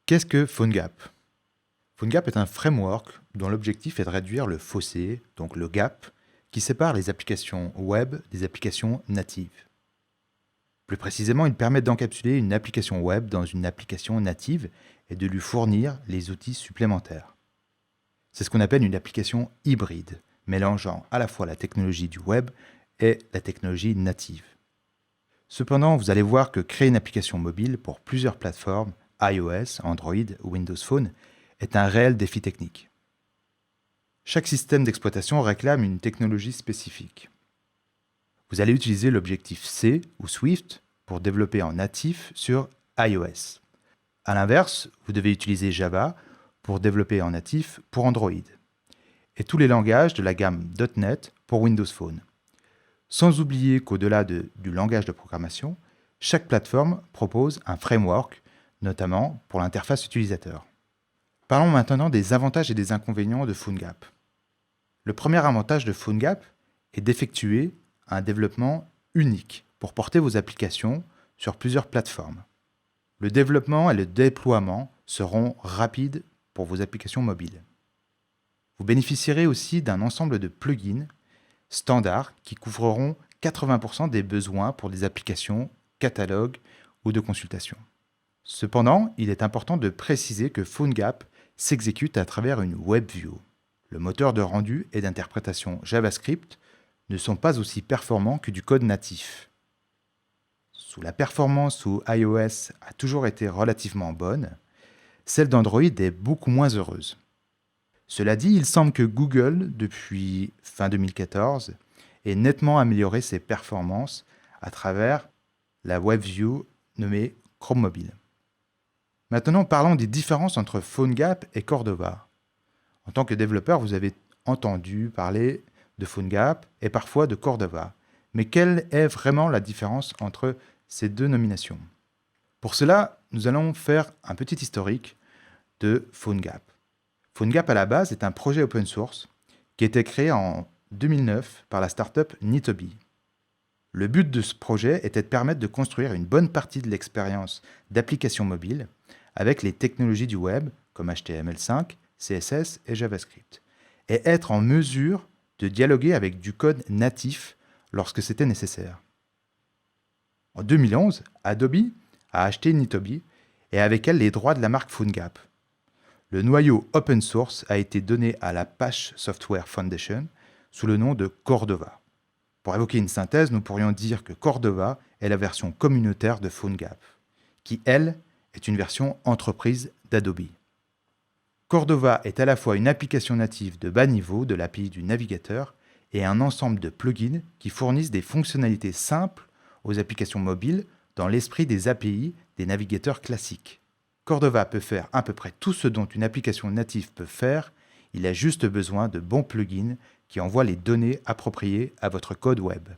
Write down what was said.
Qu'est-ce que PhoneGap? PhoneGap est un framework dont l'objectif est de réduire le fossé, donc le gap, qui sépare les applications web des applications natives. Plus précisément, il permet d'encapsuler une application web dans une application native et de lui fournir les outils supplémentaires. C'est ce qu'on appelle une application hybride, mélangeant à la fois la technologie du web et la technologie native. Cependant, vous allez voir que créer une application mobile pour plusieurs plateformes, iOS, Android ou Windows Phone, est un réel défi technique. Chaque système d'exploitation réclame une technologie spécifique. Vous allez utiliser l'objectif C ou Swift pour développer en natif sur iOS. A l'inverse, vous devez utiliser Java pour développer en natif pour Android. Et tous les langages de la gamme .NET pour Windows Phone. Sans oublier qu'au-delà du langage de programmation, chaque plateforme propose un framework, notamment pour l'interface utilisateur. Parlons maintenant des avantages et des inconvénients de PhoneGap. Le premier avantage de PhoneGap est d'effectuer un développement unique pour porter vos applications sur plusieurs plateformes. Le développement et le déploiement seront rapides pour vos applications mobiles. Vous bénéficierez aussi d'un ensemble de plugins standards qui couvriront 80% des besoins pour des applications, catalogues ou de consultation. Cependant, il est important de préciser que PhoneGap s'exécute à travers une WebView. Le moteur de rendu et d'interprétation JavaScript ne sont pas aussi performants que du code natif. La performance sous iOS a toujours été relativement bonne, celle d'Android est beaucoup moins heureuse. Cela dit, il semble que Google, depuis fin 2014, ait nettement amélioré ses performances à travers la WebView nommée Chrome Mobile. Maintenant, parlons des différences entre PhoneGap et Cordova. En tant que développeur, vous avez entendu parler de PhoneGap et parfois de Cordova. Mais quelle est vraiment la différence entre ces deux nominations? Pour cela, nous allons faire un petit historique de PhoneGap. PhoneGap à la base est un projet open source qui a été créé en 2009 par la startup Nitobi. Le but de ce projet était de permettre de construire une bonne partie de l'expérience d'application mobile avec les technologies du web comme HTML5, CSS et JavaScript, et être en mesure de dialoguer avec du code natif lorsque c'était nécessaire. En 2011, Adobe a acheté Nitobi et avec elle les droits de la marque PhoneGap. Le noyau open source a été donné à l'Apache Software Foundation sous le nom de Cordova. Pour évoquer une synthèse, nous pourrions dire que Cordova est la version communautaire de PhoneGap, qui, elle, est une version entreprise d'Adobe. Cordova est à la fois une application native de bas niveau de l'API du navigateur et un ensemble de plugins qui fournissent des fonctionnalités simples aux applications mobiles dans l'esprit des API des navigateurs classiques. Cordova peut faire à peu près tout ce dont une application native peut faire, il a juste besoin de bons plugins qui envoient les données appropriées à votre code web.